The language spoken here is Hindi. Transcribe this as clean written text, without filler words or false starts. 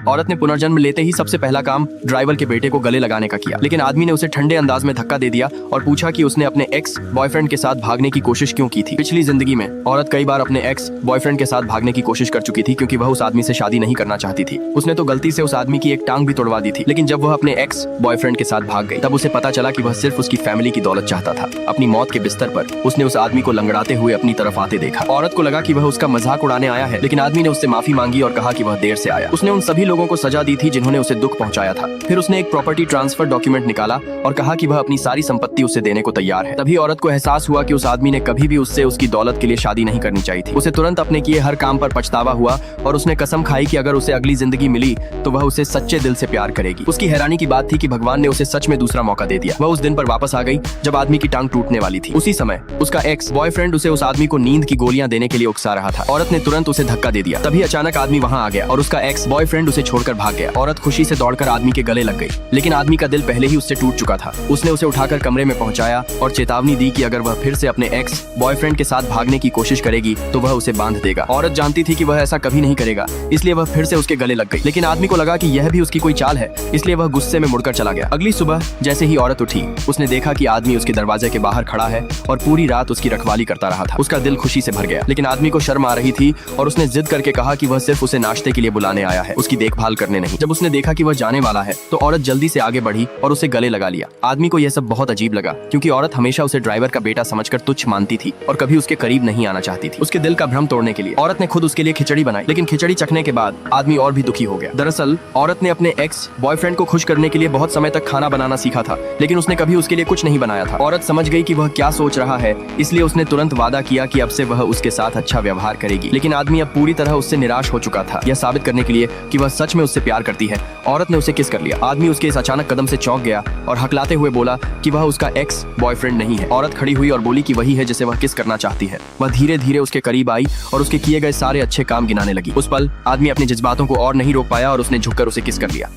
औरत ने पुनर्जन्म लेते ही सबसे पहला काम ड्राइवर के बेटे को गले लगाने का किया, लेकिन आदमी ने उसे ठंडे अंदाज में धक्का दे दिया और पूछा कि उसने अपने एक्स बॉयफ्रेंड के साथ भागने की कोशिश क्यों की थी। पिछली जिंदगी में औरत कई बार अपने एक्स बॉयफ्रेंड के साथ भागने की कोशिश कर चुकी थी, क्योंकि वह उस आदमी से शादी नहीं करना चाहती थी। उसने तो गलती से उस आदमी की एक टांग भी तोड़वा दी थी, लेकिन जब वह अपने एक्स बॉयफ्रेंड के साथ भाग गई तब उसे पता चला कि वह सिर्फ उसकी फैमिली की दौलत चाहता था। अपनी मौत के बिस्तर पर उसने उस आदमी को लंगड़ाते हुए अपनी तरफ आते देखा। औरत को लगा कि वह उसका मजाक उड़ाने आया है, लेकिन आदमी ने उससे माफी मांगी और कहा कि वह देर से आया। उसने उन सभी लोगों को सजा दी थी जिन्होंने उसे दुख पहुंचाया था। फिर उसने एक प्रॉपर्टी ट्रांसफर डॉक्यूमेंट निकाला और कहा कि वह अपनी सारी संपत्ति उसे देने को तैयार है। तभी औरत को एहसास हुआ कि उस आदमी ने कभी भी उससे उसकी दौलत के लिए शादी नहीं करनी चाहिए थी। उसे तुरंत अपने किए हर काम पर पछतावा हुआ और उसने कसम खाई कि अगर उसे अगली जिंदगी मिली तो वह उसे सच्चे दिल से प्यार करेगी। उसकी हैरानी की बात थी कि भगवान ने उसे सच में दूसरा मौका दे दिया। वह उस दिन पर वापस आ गई जब आदमी की टांग टूटने वाली थी। उसी समय उसका एक्स बॉयफ्रेंड उसे उस आदमी को नींद की गोलियां देने के लिए उकसा रहा था। औरत ने तुरंत उसे धक्का दे दिया। तभी अचानक आदमी वहां आ गया और उसका एक्स बॉयफ्रेंड उसे छोड़कर भाग गया। औरत खुशी से दौड़कर आदमी के गले लग गई, लेकिन आदमी का दिल पहले ही उससे टूट चुका था। उसने उसे उठाकर कमरे में पहुंचाया और चेतावनी दी कि अगर वह फिर से अपने एक्स बॉयफ्रेंड के साथ भागने की कोशिश करेगी तो वह उसे बांध देगा। औरत जानती थी कि वह ऐसा कभी नहीं करेगा, इसलिए वह फिर से उसके गले लग गई। लेकिन आदमी को लगा कि यह भी उसकी कोई चाल है, इसलिए वह गुस्से में मुड़कर चला गया। अगली सुबह जैसे ही औरत उठी, उसने देखा कि आदमी उसके दरवाजे के बाहर खड़ा है और पूरी रात उसकी रखवाली करता रहा था। उसका दिल खुशी से भर गया, लेकिन आदमी को शर्म आ रही थी और उसने जिद करके कहा कि वह सिर्फ उसे नाश्ते के लिए बुलाने आया है, उसकी देखभाल करने नहीं। जब उसने देखा कि वह जाने वाला है तो औरत जल्दी से आगे बढ़ी और उसे गले लगा लिया। आदमी को यह सब बहुत अजीब लगा, क्योंकि औरत हमेशा उसे ड्राइवर का बेटा समझकर तुच्छ मानती थी और कभी उसके करीब नहीं आना चाहती थी। उसके दिल का भ्रम तोड़ने के लिए औरत ने खुद उसके लिए खिचड़ी बनाई, लेकिन खिचड़ी चखने के बाद आदमी और भी दुखी हो गया। दरअसल औरत ने अपने एक्स बॉयफ्रेंड को खुश करने के लिए बहुत समय तक खाना बनाना सीखा था, लेकिन उसने कभी उसके लिए कुछ नहीं बनाया था। औरत समझ गई कि वह क्या सोच रहा है, इसलिए उसने तुरंत वादा किया कि अब से वह उसके साथ अच्छा व्यवहार करेगी। लेकिन आदमी अब पूरी तरह उससे निराश हो चुका था। यह साबित करने के लिए कि वह सच में उससे प्यार करती है, औरत ने उसे किस कर लिया। आदमी उसके इस अचानक कदम से चौंक गया और हकलाते हुए बोला कि वह उसका एक्स बॉयफ्रेंड नहीं है। औरत खड़ी हुई और बोली कि वही है जिसे वह किस करना चाहती है। वह धीरे धीरे उसके करीब आई और उसके किए गए सारे अच्छे काम गिनाने लगी। उस पल आदमी अपने जज्बातों को और नहीं रोक पाया और उसने झुककर उसे किस कर लिया।